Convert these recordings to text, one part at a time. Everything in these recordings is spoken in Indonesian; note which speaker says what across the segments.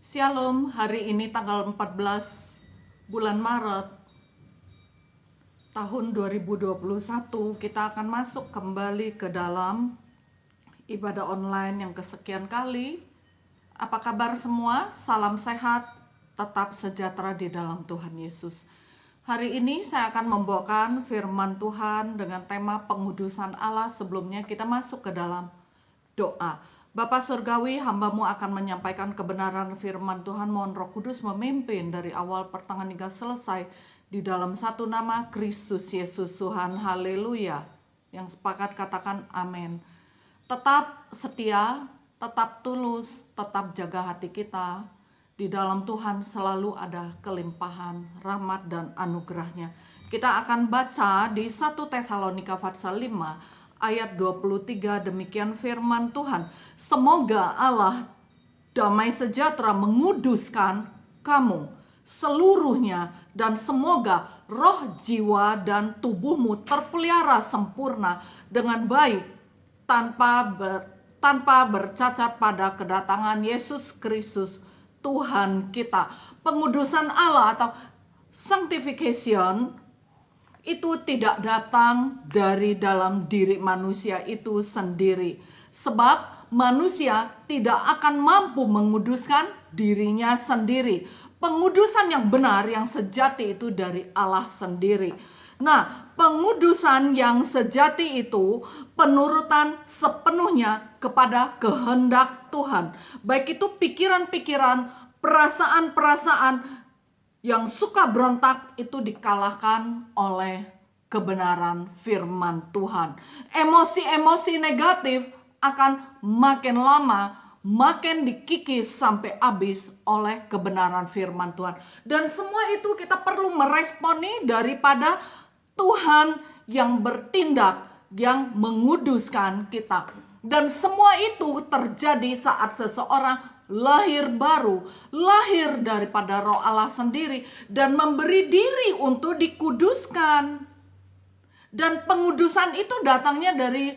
Speaker 1: Shalom, hari ini tanggal 14 bulan Maret tahun 2021 kita akan masuk kembali ke dalam ibadah online yang kesekian kali. Apa kabar semua? Salam sehat, tetap sejahtera di dalam Tuhan Yesus. Hari ini saya akan membawakan firman Tuhan dengan tema pengudusan Allah. Sebelumnya kita masuk ke dalam doa. Bapa Surgawi, hamba-Mu akan menyampaikan kebenaran firman Tuhan. Mohon Roh Kudus memimpin dari awal pertengahan hingga selesai di dalam satu nama Kristus Yesus Tuhan. Haleluya. Yang sepakat katakan amin. Tetap setia, tetap tulus, tetap jaga hati kita. Di dalam Tuhan selalu ada kelimpahan, rahmat dan anugerahnya. Kita akan baca di 1 Tesalonika pasal 5 ayat 23, demikian firman Tuhan. Semoga Allah damai sejahtera menguduskan kamu seluruhnya, dan semoga roh, jiwa, dan tubuhmu terpelihara sempurna dengan baik tanpa bercacat pada kedatangan Yesus Kristus Tuhan kita. Pengudusan Allah atau sanctification itu tidak datang dari dalam diri manusia itu sendiri. Sebab manusia tidak akan mampu menguduskan dirinya sendiri. Pengudusan yang benar, yang sejati itu dari Allah sendiri. Nah, pengudusan yang sejati itu penurutan sepenuhnya kepada kehendak Tuhan. Baik itu pikiran-pikiran, perasaan-perasaan yang suka berontak itu dikalahkan oleh kebenaran firman Tuhan. Emosi-emosi negatif akan makin lama makin dikikis sampai habis oleh kebenaran firman Tuhan. Dan semua itu kita perlu meresponi daripada Tuhan yang bertindak, yang menguduskan kita. Dan semua itu terjadi saat seseorang lahir baru, lahir daripada Roh Allah sendiri, dan memberi diri untuk dikuduskan. Dan pengudusan itu datangnya dari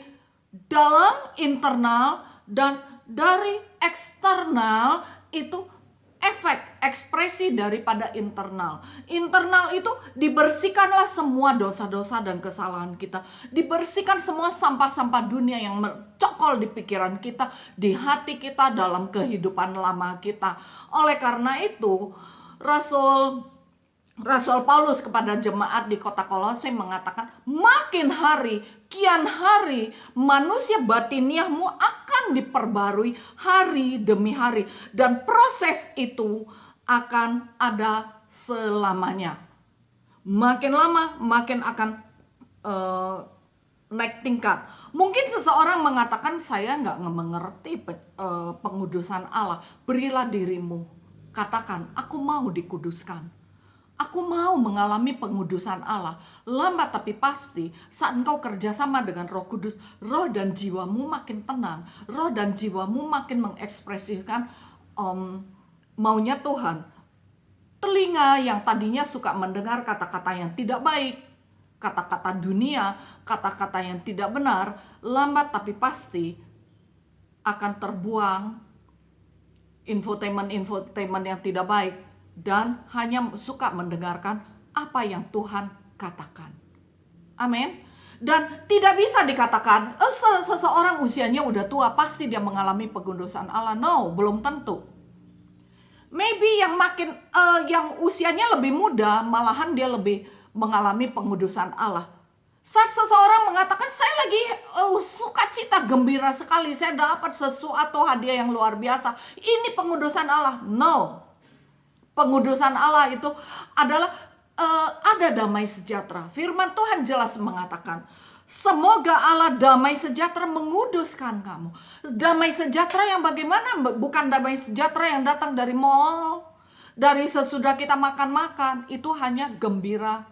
Speaker 1: dalam internal, dan dari eksternal itu efek ekspresi daripada internal. Internal itu dibersihkanlah semua dosa-dosa dan kesalahan kita. Dibersihkan semua sampah-sampah dunia yang mencokol di pikiran kita, di hati kita, dalam kehidupan lama kita. Oleh karena itu, Rasul Paulus kepada jemaat di kota Kolose mengatakan, makin hari, kian hari, manusia batiniahmu akan diperbarui hari demi hari. Dan proses itu akan ada selamanya. Makin lama, makin akan naik tingkat. Mungkin seseorang mengatakan, saya nggak mengerti pengudusan Allah. Berilah dirimu. Katakan, aku mau dikuduskan. Aku mau mengalami pengudusan Allah. Lambat tapi pasti, saat engkau kerjasama dengan Roh Kudus, roh dan jiwamu makin tenang. Roh dan jiwamu makin mengekspresikan maunya Tuhan. Telinga yang tadinya suka mendengar kata-kata yang tidak baik, kata-kata dunia, kata-kata yang tidak benar, lambat tapi pasti akan terbuang infotainment yang tidak baik, dan hanya suka mendengarkan apa yang Tuhan katakan. Amin. Dan tidak bisa dikatakan seseorang usianya udah tua pasti dia mengalami pengudusan Allah. No, belum tentu. Maybe yang usianya lebih muda, malahan dia lebih mengalami pengudusan Allah. Saat seseorang mengatakan, saya lagi sukacita, gembira sekali, saya dapat sesuatu hadiah yang luar biasa, ini pengudusan Allah. No. Pengudusan Allah itu adalah ada damai sejahtera. Firman Tuhan jelas mengatakan, semoga Allah damai sejahtera menguduskan kamu. Damai sejahtera yang bagaimana? Bukan damai sejahtera yang datang dari mall, dari sesudah kita makan-makan. Itu hanya gembira,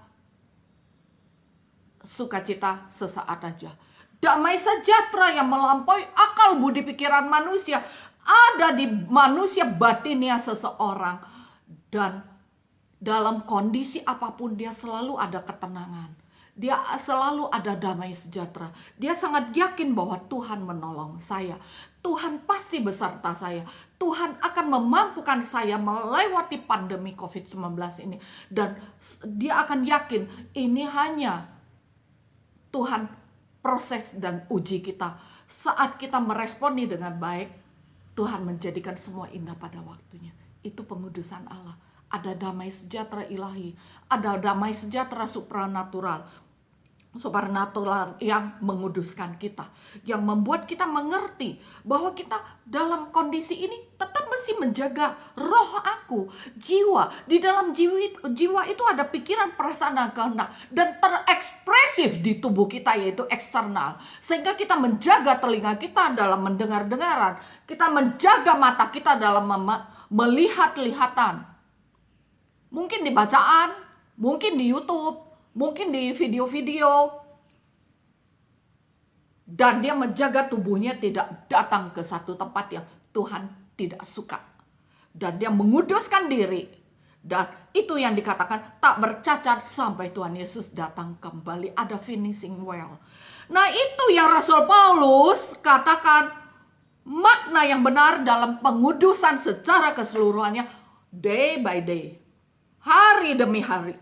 Speaker 1: sukacita sesaat aja. Damai sejahtera yang melampaui akal budi pikiran manusia ada di manusia batinnya seseorang. Dan dalam kondisi apapun dia selalu ada ketenangan. Dia selalu ada damai sejahtera. Dia sangat yakin bahwa Tuhan menolong saya. Tuhan pasti beserta saya. Tuhan akan memampukan saya melewati pandemi COVID-19 ini. Dan dia akan yakin ini hanya Tuhan proses dan uji kita. Saat kita meresponi dengan baik, Tuhan menjadikan semua indah pada waktunya. Itu pengudusan Allah. Ada damai sejahtera ilahi, ada damai sejahtera supranatural yang menguduskan kita, yang membuat kita mengerti bahwa kita dalam kondisi ini tetap mesti menjaga roh aku, jiwa. Di dalam jiwa itu ada pikiran, perasaan, dan kehendak, dan terekspresif di tubuh kita, yaitu eksternal. Sehingga kita menjaga telinga kita dalam mendengar-dengaran, kita menjaga mata kita dalam melihat-lihatan. Mungkin di bacaan, mungkin di YouTube, mungkin di video-video. Dan dia menjaga tubuhnya tidak datang ke satu tempat yang Tuhan tidak suka. Dan dia menguduskan diri. Dan itu yang dikatakan tak bercacat sampai Tuhan Yesus datang kembali. Ada finishing well. Nah, itu yang Rasul Paulus katakan makna yang benar dalam pengudusan secara keseluruhannya, day by day, hari demi hari.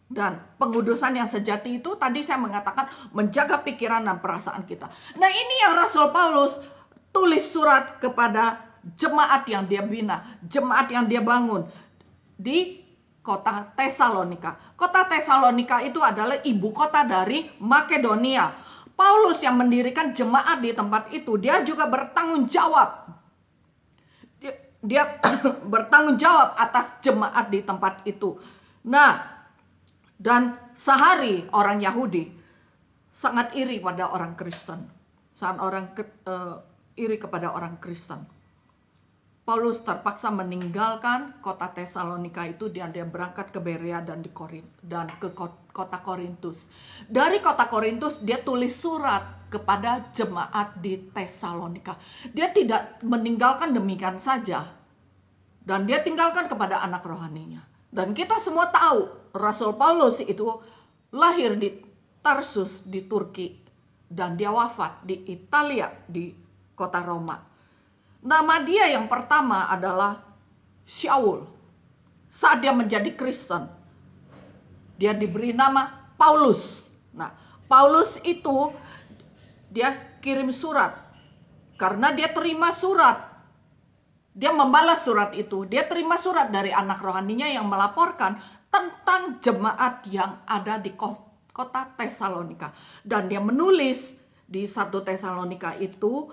Speaker 1: Dan pengudusan yang sejati itu tadi saya mengatakan menjaga pikiran dan perasaan kita. Nah, ini yang Rasul Paulus tulis surat kepada jemaat yang dia bina, jemaat yang dia bangun di kota Tesalonika. Kota Tesalonika itu adalah ibu kota dari Makedonia. Paulus yang mendirikan jemaat di tempat itu, dia juga bertanggung jawab. Dia bertanggung jawab atas jemaat di tempat itu. Nah, dan sehari orang Yahudi sangat iri pada orang Kristen. Iri kepada orang Kristen. Paulus terpaksa meninggalkan kota Tesalonika itu, dia berangkat ke Berea dan ke kota Korintus. Dari kota Korintus dia tulis surat kepada jemaat di Tesalonika. Dia tidak meninggalkan demikian saja. Dan dia tinggalkan kepada anak rohaninya. Dan kita semua tahu Rasul Paulus itu lahir di Tarsus di Turki dan dia wafat di Italia di kota Roma. Nama dia yang pertama adalah Shaul. Saat dia menjadi Kristen, dia diberi nama Paulus. Nah, Paulus itu dia kirim surat karena dia terima surat. Dia membalas surat itu. Dia terima surat dari anak rohaninya yang melaporkan tentang jemaat yang ada di kota Tesalonika. Dan dia menulis di 1 Tesalonika itu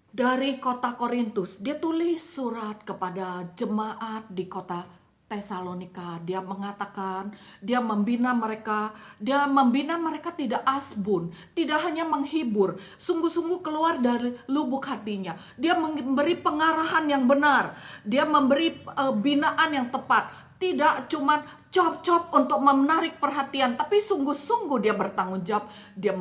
Speaker 1: dari kota Korintus. Dia tulis surat kepada jemaat di kota Tesalonika. Dia mengatakan, dia membina mereka tidak asbun, tidak hanya menghibur, sungguh-sungguh keluar dari lubuk hatinya. Dia memberi pengarahan yang benar, dia memberi binaan yang tepat, tidak cuma cop-cop untuk menarik perhatian, tapi sungguh-sungguh dia bertanggung jawab. Dia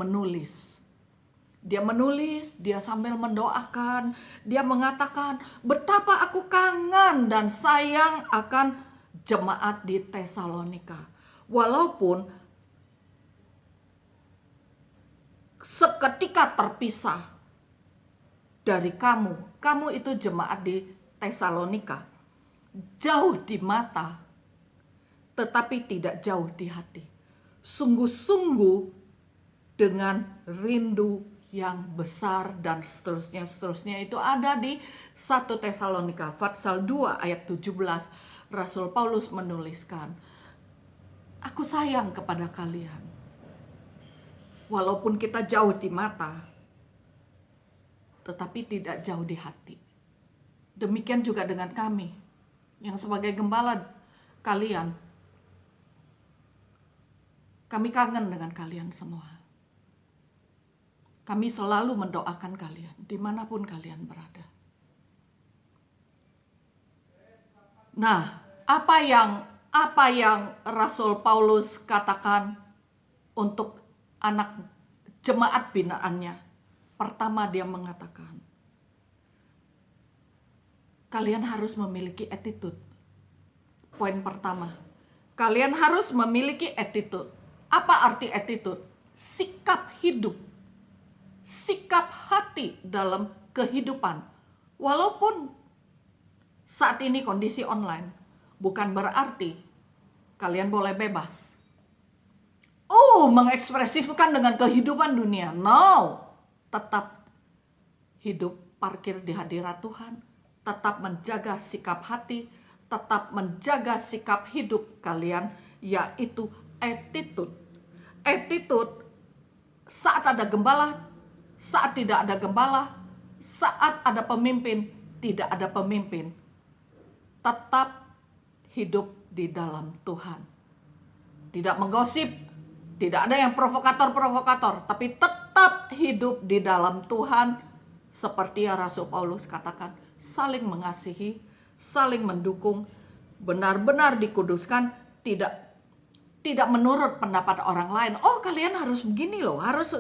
Speaker 1: menulis, dia sambil mendoakan, dia mengatakan betapa aku kangen dan sayang akan jemaat di Tesalonika. Walaupun seketika terpisah dari kamu itu jemaat di Tesalonika, jauh di mata, tetapi tidak jauh di hati. Sungguh-sungguh dengan rindu yang besar dan seterusnya itu ada di 1 Tesalonika pasal 2 ayat 17. Rasul Paulus menuliskan, aku sayang kepada kalian. Walaupun kita jauh di mata, tetapi tidak jauh di hati. Demikian juga dengan kami, yang sebagai gembala kalian. Kami kangen dengan kalian semua. Kami selalu mendoakan kalian, dimanapun kalian berada. Nah, apa yang Rasul Paulus katakan untuk anak jemaat binaannya? Pertama dia mengatakan, kalian harus memiliki attitude. Poin pertama, kalian harus memiliki attitude. Apa arti attitude? Sikap hidup. sikap hati dalam kehidupan. Walaupun saat ini kondisi online, bukan berarti kalian boleh bebas. Mengekspresikan dengan kehidupan dunia. No, tetap hidup parkir di hadirat Tuhan. Tetap menjaga sikap hati, tetap menjaga sikap hidup kalian, yaitu attitude. Attitude saat ada gembala, saat tidak ada gembala, saat ada pemimpin, tidak ada pemimpin. Tetap hidup di dalam Tuhan. Tidak menggosip, tidak ada yang provokator-provokator, tapi tetap hidup di dalam Tuhan. Seperti yang Rasul Paulus katakan, saling mengasihi, saling mendukung, benar-benar dikuduskan, tidak menurut pendapat orang lain. Kalian harus begini loh, harus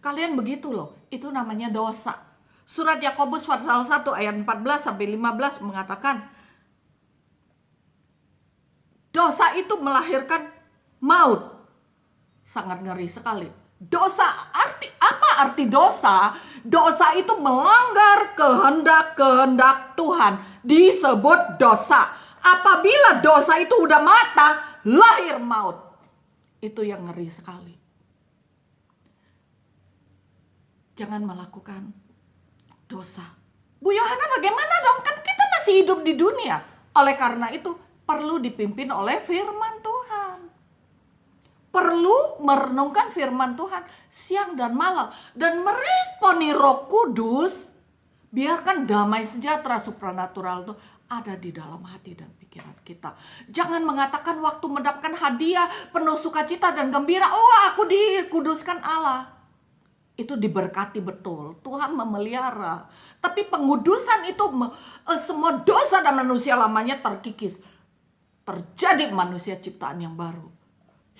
Speaker 1: kalian begitu loh. Itu namanya dosa. Surat Yakobus pasal 1 ayat 14 sampai 15 mengatakan, dosa itu melahirkan maut. Sangat ngeri sekali. Dosa apa arti dosa? Dosa itu melanggar kehendak Tuhan. Disebut dosa. Apabila dosa itu udah mata, lahir maut. Itu yang ngeri sekali. Jangan melakukan dosa. Bu Yohana, bagaimana dong? Kan kita masih hidup di dunia. Oleh karena itu perlu dipimpin oleh firman Tuhan. Perlu merenungkan firman Tuhan siang dan malam. Dan meresponi Roh Kudus. Biarkan damai sejahtera supranatural itu ada di dalam hati dan pikiran kita. Jangan mengatakan waktu mendapatkan hadiah penuh sukacita dan gembira, aku dikuduskan Allah. Itu diberkati betul. Tuhan memelihara. Tapi pengudusan itu semua dosa dan manusia lamanya terkikis. Terjadi manusia ciptaan yang baru.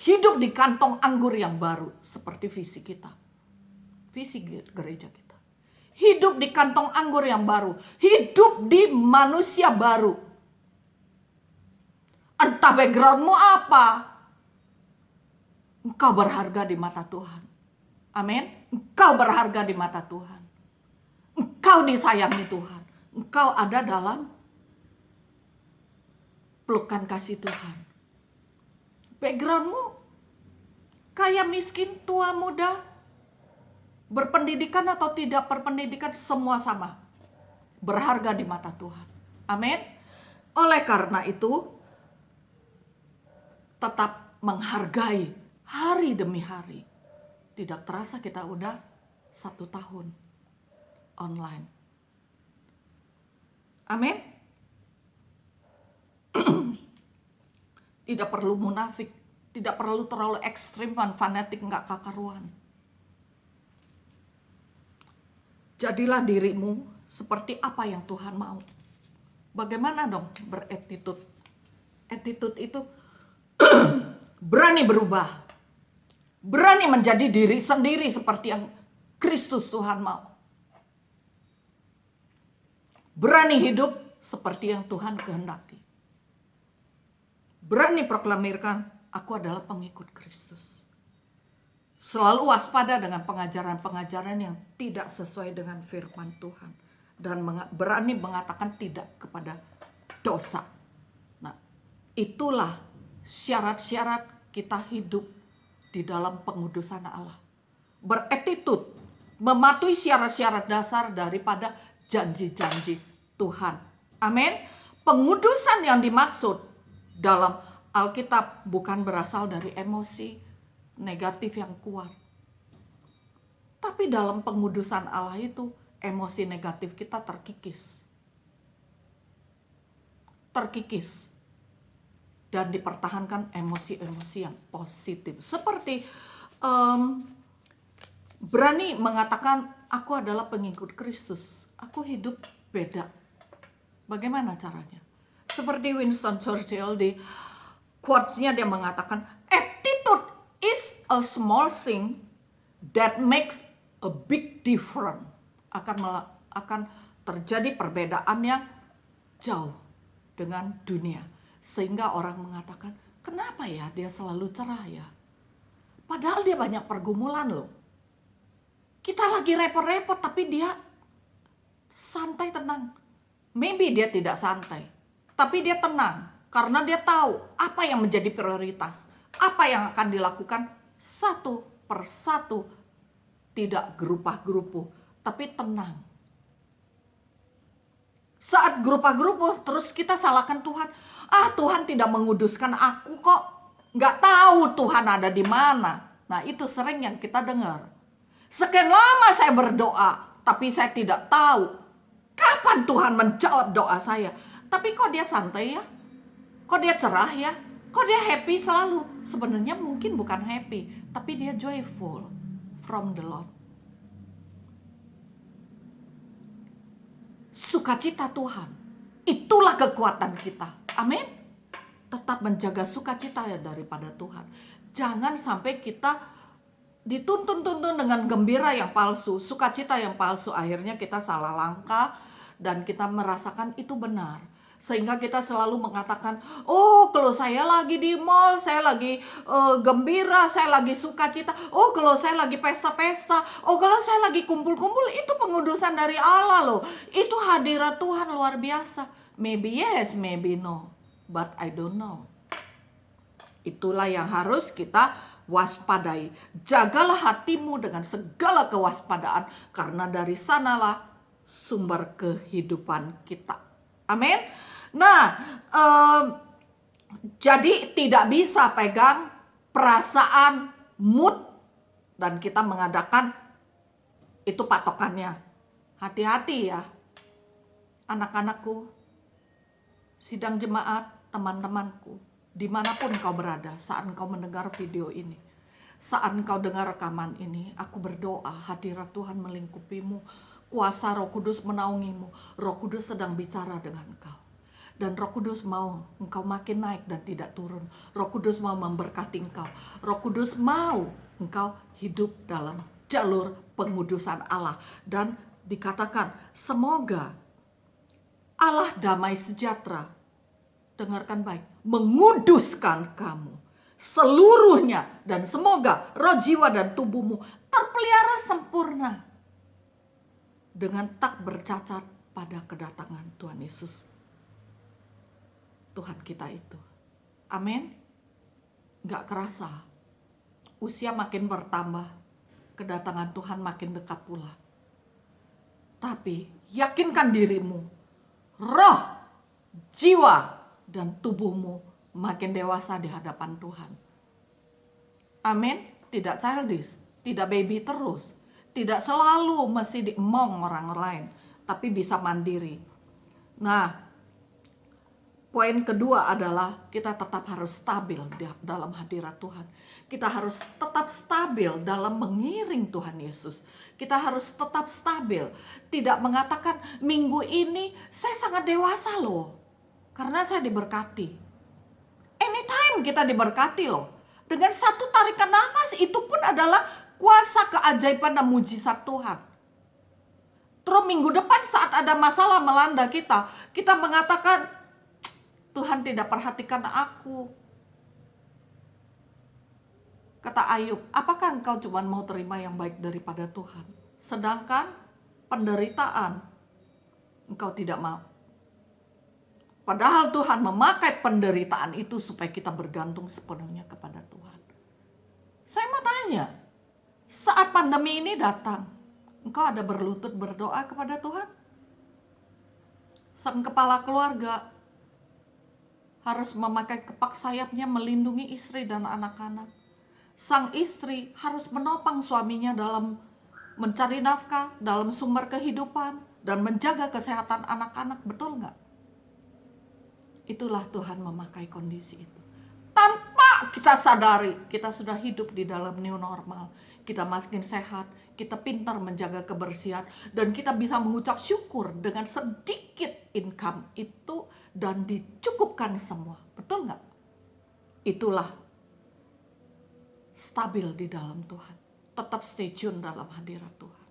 Speaker 1: Hidup di kantong anggur yang baru. Seperti visi kita. Visi gereja kita. Hidup di kantong anggur yang baru. Hidup di manusia baru. Entah backgroundmu apa. Engkau berharga di mata Tuhan. Amin. Engkau berharga di mata Tuhan. Engkau disayangi Tuhan. Engkau ada dalam pelukan kasih Tuhan. Backgroundmu kaya miskin, tua muda, berpendidikan atau tidak berpendidikan, semua sama. Berharga di mata Tuhan. Amin. Oleh karena itu, tetap menghargai hari demi hari. Tidak terasa kita udah 1 tahun online. Amin. Tidak perlu munafik, tidak perlu terlalu ekstrim dan fanatik, nggak karuan. Jadilah dirimu seperti apa yang Tuhan mau. Bagaimana dong berattitude? Attitude itu berani berubah. Berani menjadi diri sendiri seperti yang Kristus Tuhan mau. Berani hidup seperti yang Tuhan kehendaki. Berani proklamirkan, aku adalah pengikut Kristus. Selalu waspada dengan pengajaran-pengajaran yang tidak sesuai dengan firman Tuhan. Dan berani mengatakan tidak kepada dosa. Nah, itulah syarat-syarat kita hidup di dalam pengudusan Allah. Berattitude, mematuhi syarat-syarat dasar daripada janji-janji Tuhan. Amin. Pengudusan yang dimaksud dalam Alkitab bukan berasal dari emosi negatif yang kuat. Tapi dalam pengudusan Allah itu emosi negatif kita terkikis. Terkikis. Dan dipertahankan emosi-emosi yang positif. Seperti berani mengatakan aku adalah pengikut Kristus. Aku hidup beda. Bagaimana caranya? Seperti Winston Churchill di quotes-nya dia mengatakan, attitude is a small thing that makes a big difference. Akan terjadi perbedaan yang jauh dengan dunia. Sehingga orang mengatakan, kenapa ya dia selalu cerah ya? Padahal dia banyak pergumulan loh. Kita lagi repot-repot tapi dia santai, tenang. Maybe dia tidak santai, tapi dia tenang karena dia tahu apa yang menjadi prioritas, apa yang akan dilakukan satu persatu, tidak gerupah-gerupuh, tapi tenang. Saat gerupah-gerupuh terus kita salahkan Tuhan. Tuhan tidak menguduskan aku kok. Nggak tahu Tuhan ada di mana. Nah itu sering yang kita dengar. Sekian lama saya berdoa, tapi saya tidak tahu kapan Tuhan menjawab doa saya. Tapi kok dia santai ya? Kok dia cerah ya? Kok dia happy selalu? Sebenarnya mungkin bukan happy, tapi dia joyful from the Lord. Sukacita Tuhan, itulah kekuatan kita. Amin. Tetap menjaga sukacita ya daripada Tuhan. Jangan sampai kita dituntun-tuntun dengan gembira yang palsu, sukacita yang palsu. Akhirnya kita salah langkah dan kita merasakan itu benar. Sehingga kita selalu mengatakan, oh kalau saya lagi di mall, saya lagi gembira, saya lagi sukacita. Oh kalau saya lagi pesta-pesta, oh kalau saya lagi kumpul-kumpul, itu pengudusan dari Allah loh. Itu hadirat Tuhan luar biasa. Maybe yes, maybe no, but I don't know. Itulah yang harus kita waspadai. Jagalah hatimu dengan segala kewaspadaan, karena dari sanalah sumber kehidupan kita. Amin. Nah, jadi tidak bisa pegang perasaan, mood, dan kita mengadakan itu patokannya. Hati-hati ya, anak-anakku, sidang jemaat, teman-temanku, dimanapun kau berada saat kau mendengar video ini, saat kau dengar rekaman ini, aku berdoa hadirat Tuhan melingkupimu, kuasa Roh Kudus menaungimu. Roh Kudus sedang bicara dengan engkau. Dan Roh Kudus mau engkau makin naik dan tidak turun. Roh Kudus mau memberkati engkau. Roh Kudus mau engkau hidup dalam jalur pengudusan Allah. Dan dikatakan semoga Allah damai sejahtera, dengarkan baik, menguduskan kamu seluruhnya. Dan semoga roh, jiwa, dan tubuhmu terpelihara sempurna dengan tak bercacat pada kedatangan Tuhan Yesus. Tuhan kita itu. Amin. Gak kerasa. Usia makin bertambah. Kedatangan Tuhan makin dekat pula. Tapi yakinkan dirimu. Roh, jiwa, dan tubuhmu makin dewasa di hadapan Tuhan. Amin. Tidak childish. Tidak baby terus. Tidak selalu mesti diemong orang lain. Tapi bisa mandiri. Nah, poin kedua adalah kita tetap harus stabil dalam hadirat Tuhan. Kita harus tetap stabil dalam mengiring Tuhan Yesus. Kita harus tetap stabil. Tidak mengatakan minggu ini saya sangat dewasa loh. Karena saya diberkati. Anytime kita diberkati loh. Dengan satu tarikan nafas itu pun adalah kuasa keajaiban dan mujizat Tuhan. Terus minggu depan saat ada masalah melanda kita, kita mengatakan, Tuhan tidak perhatikan aku. Kata Ayub, apakah engkau cuma mau terima yang baik daripada Tuhan? Sedangkan penderitaan engkau tidak mau. Padahal Tuhan memakai penderitaan itu supaya kita bergantung sepenuhnya kepada Tuhan. Saya mau tanya, saat pandemi ini datang, engkau ada berlutut berdoa kepada Tuhan? Sang kepala keluarga harus memakai kepak sayapnya melindungi istri dan anak-anak. Sang istri harus menopang suaminya dalam mencari nafkah, dalam sumber kehidupan, dan menjaga kesehatan anak-anak. Betul nggak? Itulah Tuhan memakai kondisi itu. Tanpa kita sadari, kita sudah hidup di dalam new normal. Kita makin sehat, kita pintar menjaga kebersihan, dan kita bisa mengucap syukur dengan sedikit income itu dan dicukupkan semua. Betul nggak? Itulah stabil di dalam Tuhan. Tetap stay tune dalam hadirat Tuhan.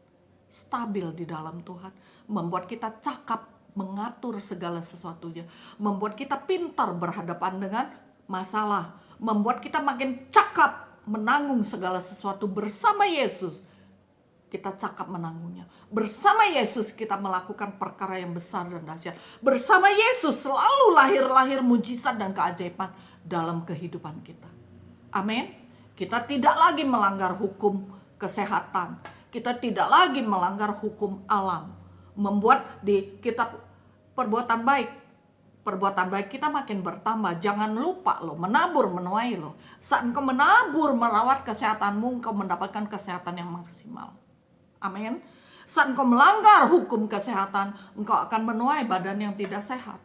Speaker 1: Stabil di dalam Tuhan. Membuat kita cakap mengatur segala sesuatunya. Membuat kita pintar berhadapan dengan masalah. Membuat kita makin cakap menanggung segala sesuatu bersama Yesus. kita cakap menanggungnya. Bersama Yesus kita melakukan perkara yang besar dan dahsyat. Bersama Yesus selalu lahir-lahir mujizat dan keajaiban dalam kehidupan kita. Amin. Kita tidak lagi melanggar hukum kesehatan. Kita tidak lagi melanggar hukum alam. Membuat di kitab perbuatan baik. Perbuatan baik kita makin bertambah. Jangan lupa loh, menabur menuai loh. Saat engkau menabur, merawat kesehatanmu, engkau mendapatkan kesehatan yang maksimal. Amin. Saat engkau melanggar hukum kesehatan, engkau akan menuai badan yang tidak sehat.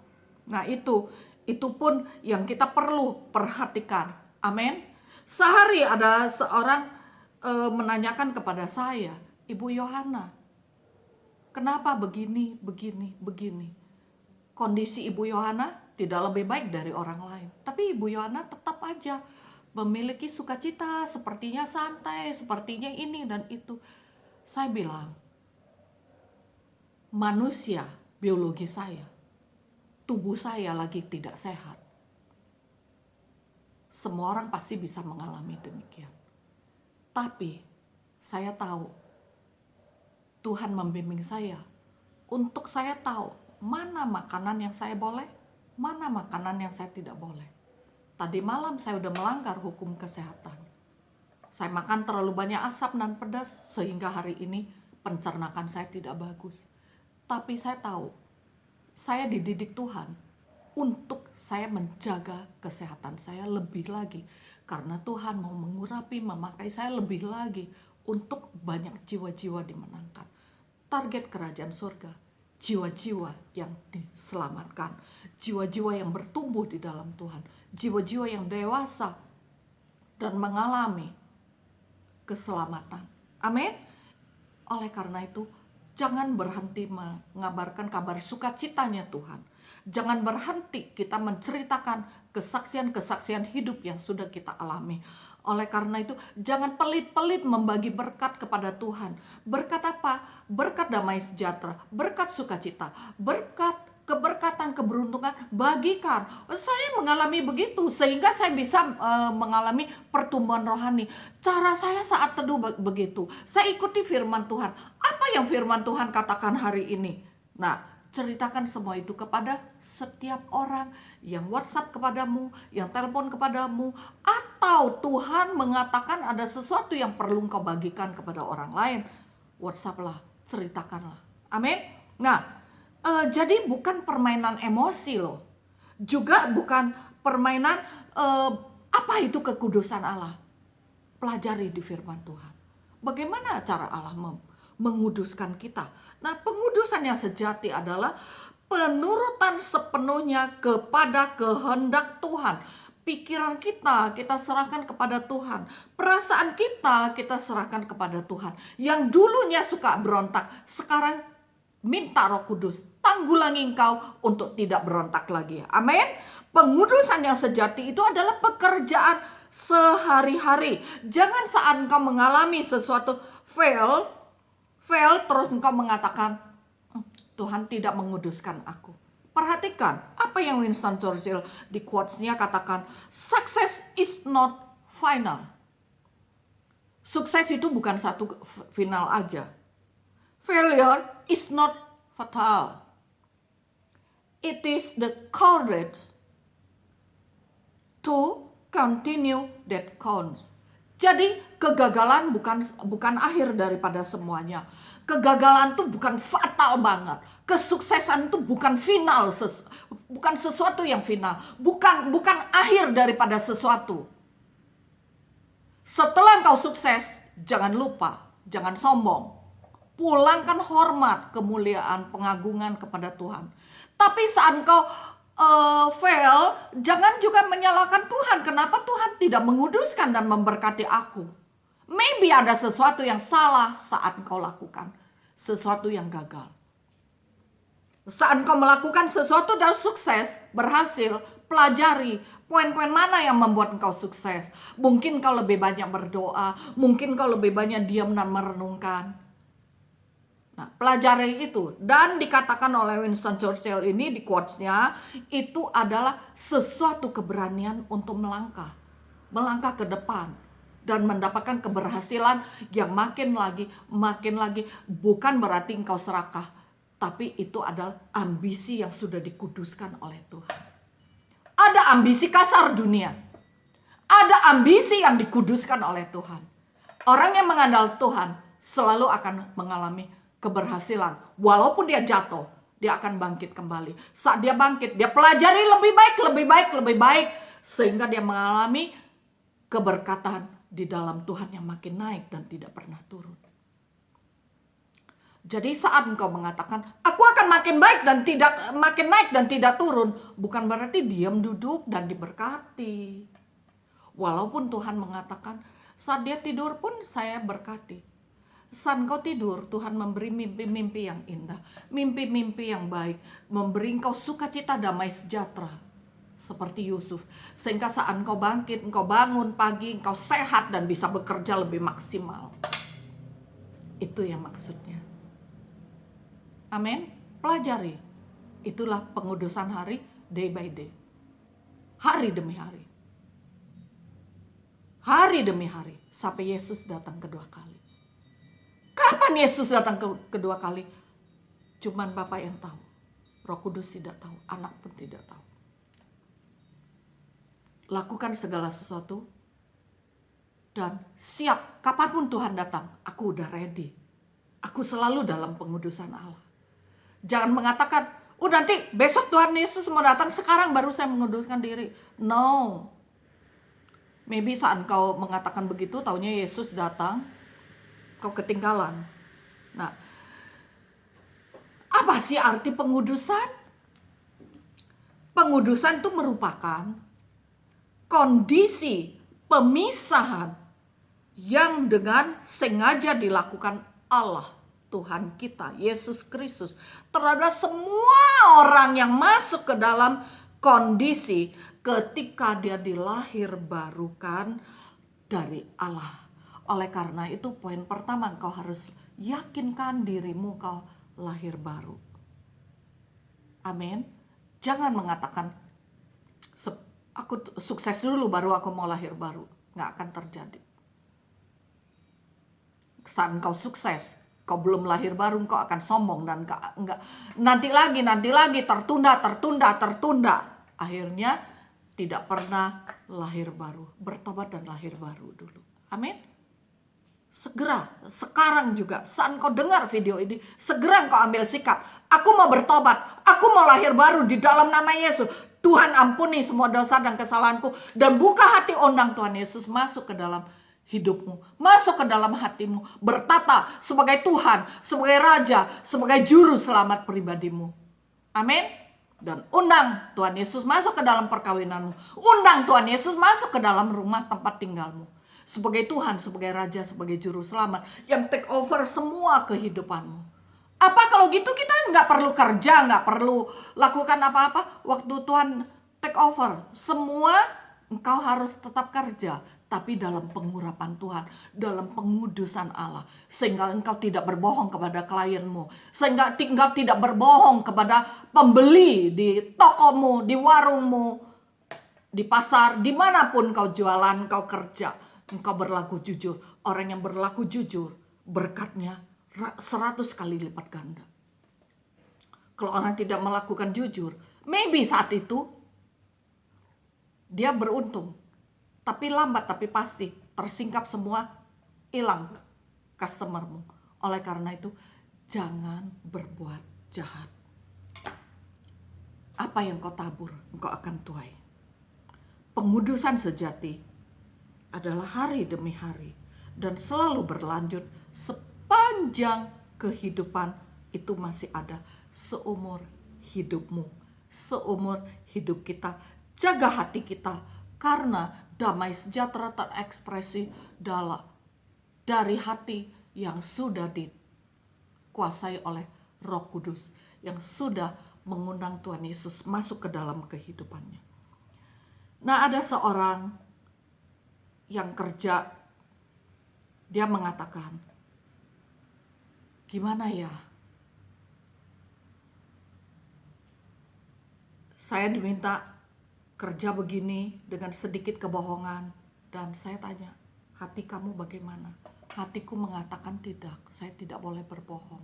Speaker 1: Nah itu pun yang kita perlu perhatikan. Amin. Sehari ada seorang menanyakan kepada saya, Ibu Yohana, kenapa begini? Kondisi Ibu Yohana tidak lebih baik dari orang lain. Tapi Ibu Yohana tetap aja memiliki sukacita, sepertinya santai, sepertinya ini dan itu. Saya bilang, manusia, biologi saya, tubuh saya lagi tidak sehat. Semua orang pasti bisa mengalami demikian. Tapi saya tahu, Tuhan membimbing saya untuk saya tahu mana makanan yang saya boleh, mana makanan yang saya tidak boleh. Tadi malam saya udah melanggar hukum kesehatan. Saya makan terlalu banyak asam dan pedas sehingga hari ini pencernaan saya tidak bagus. Tapi saya tahu, saya dididik Tuhan untuk saya menjaga kesehatan saya lebih lagi. Karena Tuhan mau mengurapi, memakai saya lebih lagi untuk banyak jiwa-jiwa dimenangkan. Target kerajaan surga, jiwa-jiwa yang diselamatkan, jiwa-jiwa yang bertumbuh di dalam Tuhan, jiwa-jiwa yang dewasa dan mengalami keselamatan. Amin. Oleh karena itu, jangan berhenti mengabarkan kabar sukacitanya Tuhan. Jangan berhenti kita menceritakan kesaksian-kesaksian hidup yang sudah kita alami. Oleh karena itu, jangan pelit-pelit membagi berkat kepada Tuhan. Berkat apa? Berkat damai sejahtera, berkat sukacita, berkat keberkatan, keberuntungan, bagikan. Saya mengalami begitu sehingga saya bisa mengalami pertumbuhan rohani. Cara saya saat teduh begitu. Saya ikuti firman Tuhan. Apa yang firman Tuhan katakan hari ini? Nah, ceritakan semua itu kepada setiap orang yang WhatsApp kepadamu, yang telepon kepadamu, atau Tuhan mengatakan ada sesuatu yang perlu kau bagikan kepada orang lain. WhatsApp lah, ceritakanlah. Amin. Nah, jadi bukan permainan emosi loh. Juga bukan permainan apa itu kekudusan Allah. Pelajari di firman Tuhan. Bagaimana cara Allah menguduskan kita? Nah, pengudusan yang sejati adalah penurutan sepenuhnya kepada kehendak Tuhan. Pikiran kita serahkan kepada Tuhan. Perasaan kita serahkan kepada Tuhan. Yang dulunya suka berontak, sekarang minta Roh Kudus tanggulangi engkau untuk tidak berontak lagi. Amin. Pengudusan yang sejati itu adalah pekerjaan sehari-hari. Jangan saat engkau mengalami sesuatu fail terus engkau mengatakan Tuhan tidak menguduskan aku. Perhatikan apa yang Winston Churchill di quotes-nya katakan, success is not final. Sukses itu bukan satu final aja. Failure is not fatal. It is the courage to continue that counts. Jadi kegagalan bukan akhir daripada semuanya. Kegagalan itu bukan fatal banget. Kesuksesan itu bukan final, bukan sesuatu yang final, bukan akhir daripada sesuatu. Setelah engkau sukses, jangan lupa, jangan sombong. Pulangkan hormat, kemuliaan, pengagungan kepada Tuhan. Tapi saat engkau fail, jangan juga menyalahkan Tuhan. Kenapa Tuhan tidak menguduskan dan memberkati aku? Maybe ada sesuatu yang salah saat engkau lakukan, sesuatu yang gagal. Saat engkau melakukan sesuatu dan sukses, berhasil, pelajari poin-poin mana yang membuat engkau sukses. Mungkin kau lebih banyak berdoa, mungkin kau lebih banyak diam dan merenungkan. Nah, pelajari itu. Dan dikatakan oleh Winston Churchill ini di quotes-nya, itu adalah sesuatu keberanian untuk melangkah ke depan. dan mendapatkan keberhasilan yang makin lagi, bukan berarti engkau serakah, tapi itu adalah ambisi yang sudah dikuduskan oleh Tuhan. Ada ambisi kasar dunia, ada ambisi yang dikuduskan oleh Tuhan. Orang yang mengandalkan Tuhan selalu akan mengalami keberhasilan. Walaupun dia jatuh, dia akan bangkit kembali. Saat dia bangkit, dia pelajari lebih baik. Sehingga dia mengalami keberkatan di dalam Tuhan yang makin naik dan tidak pernah turun. Jadi saat engkau mengatakan, aku akan makin naik dan tidak turun, bukan berarti diam duduk dan diberkati. Walaupun Tuhan mengatakan, saat dia tidur pun saya berkati. Saat engkau tidur, Tuhan memberi mimpi-mimpi yang indah, mimpi-mimpi yang baik, memberi engkau sukacita, damai sejahtera, seperti Yusuf. Sehingga saat engkau bangkit, engkau bangun pagi, engkau sehat dan bisa bekerja lebih maksimal. Itu yang maksudnya. Amin. Pelajari. Itulah pengudusan hari, day by day. Hari demi hari. Hari demi hari. Sampai Yesus datang kedua kali. Kapan Yesus datang kedua kali? Cuman Bapa yang tahu. Roh Kudus tidak tahu. Anak pun tidak tahu. Lakukan segala sesuatu. Dan siap. Kapanpun Tuhan datang. Aku udah ready. Aku selalu dalam pengudusan Allah. Jangan mengatakan, nanti besok Tuhan Yesus mau datang, sekarang baru saya menguduskan diri. No. Maybe saat kau mengatakan begitu, taunya Yesus datang, kau ketinggalan. Nah, apa sih arti pengudusan? Pengudusan itu merupakan kondisi pemisahan yang dengan sengaja dilakukan Allah, Tuhan kita, Yesus Kristus, terhadap semua orang yang masuk ke dalam kondisi ketika dia dilahirbarukan dari Allah. Oleh karena itu poin pertama, kau harus yakinkan dirimu kau lahir baru. Amin. Jangan mengatakan, aku sukses dulu baru aku mau lahir baru. Nggak akan terjadi. Saat kau sukses, kau belum lahir baru, kau akan sombong dan enggak nanti lagi tertunda. Akhirnya tidak pernah lahir baru. Bertobat dan lahir baru dulu. Amin. Segera, sekarang juga saat kau dengar video ini, segera kau ambil sikap. Aku mau bertobat, aku mau lahir baru di dalam nama Yesus. Tuhan ampuni semua dosa dan kesalahanku, dan buka hati, undang Tuhan Yesus masuk ke dalam hidupmu, masuk ke dalam hatimu, bertata sebagai Tuhan, sebagai Raja, sebagai Juru Selamat pribadimu. Amin. Dan undang Tuhan Yesus masuk ke dalam perkawinanmu, undang Tuhan Yesus masuk ke dalam rumah tempat tinggalmu, sebagai Tuhan, sebagai Raja, sebagai Juru Selamat yang take over semua kehidupanmu. Apa kalau gitu kita nggak perlu kerja, nggak perlu lakukan apa-apa. Waktu Tuhan take over semua, engkau harus tetap kerja, tapi dalam pengurapan Tuhan, dalam pengudusan Allah. Sehingga engkau tidak berbohong kepada klienmu. Sehingga engkau tidak berbohong kepada pembeli di tokomu, di warungmu, di pasar, dimanapun kau jualan, kau kerja. Engkau berlaku jujur. Orang yang berlaku jujur, berkatnya 100 kali lipat ganda. Kalau orang tidak melakukan jujur, maybe saat itu dia beruntung. Tapi lambat tapi pasti tersingkap semua, hilang customermu. Oleh karena itu jangan berbuat jahat. Apa yang kau tabur, engkau akan tuai. Pengudusan sejati adalah hari demi hari dan selalu berlanjut sepanjang kehidupan itu masih ada, seumur hidupmu, seumur hidup kita. Jaga hati kita, karena damai sejahtera terekspresi dari hati yang sudah dikuasai oleh Roh Kudus, yang sudah mengundang Tuhan Yesus masuk ke dalam kehidupannya. Nah, ada seorang yang kerja, dia mengatakan, gimana ya? Saya diminta kerja begini dengan sedikit kebohongan. Dan saya tanya, Hati kamu bagaimana? Hatiku mengatakan tidak, saya tidak boleh berbohong.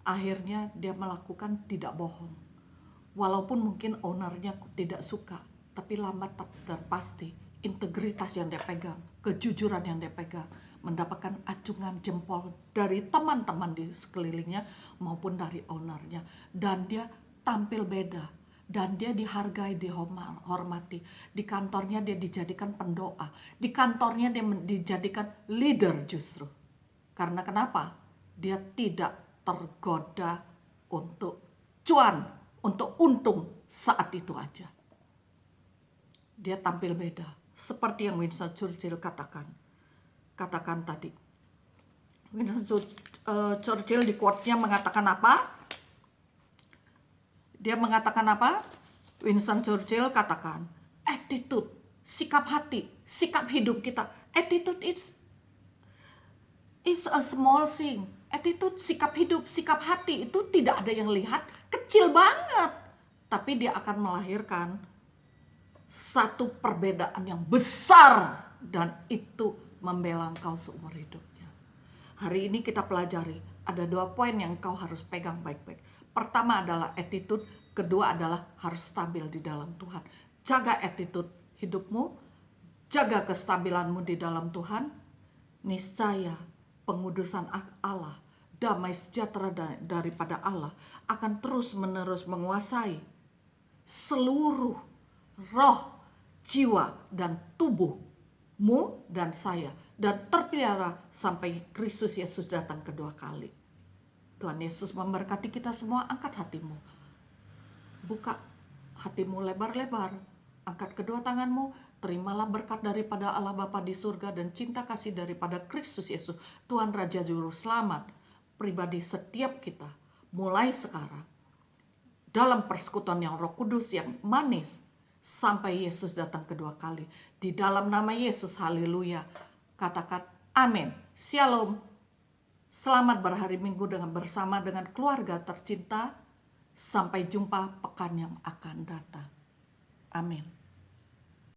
Speaker 1: Akhirnya dia melakukan tidak bohong. Walaupun mungkin ownernya tidak suka, tapi lambat dan pasti integritas yang dia pegang, kejujuran yang dia pegang, mendapatkan acungan jempol dari teman-teman di sekelilingnya maupun dari ownernya. Dan dia tampil beda. Dan dia dihargai, dihormati. Di kantornya dia dijadikan pendoa. Di kantornya dia dijadikan leader justru. Karena kenapa? Dia tidak tergoda untuk cuan, untuk untung saat itu aja. Dia tampil beda. Seperti yang Winston Churchill katakan tadi. Winston Churchill di quote-nya mengatakan apa? Dia mengatakan apa? Winston Churchill katakan, attitude, sikap hati, sikap hidup kita. Attitude is a small thing. Attitude, sikap hidup, sikap hati itu tidak ada yang lihat, kecil banget. Tapi dia akan melahirkan satu perbedaan yang besar, dan itu membela engkau seumur hidupnya. Hari ini kita pelajari, ada 2 poin yang engkau harus pegang baik-baik. Pertama adalah attitude, kedua adalah harus stabil di dalam Tuhan. Jaga attitude hidupmu, jaga kestabilanmu di dalam Tuhan. Niscaya pengudusan Allah, damai sejahtera daripada Allah akan terus-menerus menguasai seluruh roh, jiwa, dan tubuhmu dan saya, dan terpelihara sampai Kristus Yesus datang kedua kali. Tuhan Yesus memberkati kita semua. Angkat hatimu, buka hatimu lebar-lebar, angkat kedua tanganmu, terimalah berkat daripada Allah Bapa di surga dan cinta kasih daripada Kristus Yesus, Tuhan Raja Juru Selamat, pribadi setiap kita, mulai sekarang, dalam persekutuan yang Roh Kudus yang manis, sampai Yesus datang kedua kali. Di dalam nama Yesus, haleluya. Katakan amin. Shalom. Selamat berhari Minggu bersama dengan keluarga tercinta. Sampai jumpa pekan yang akan datang. Amin.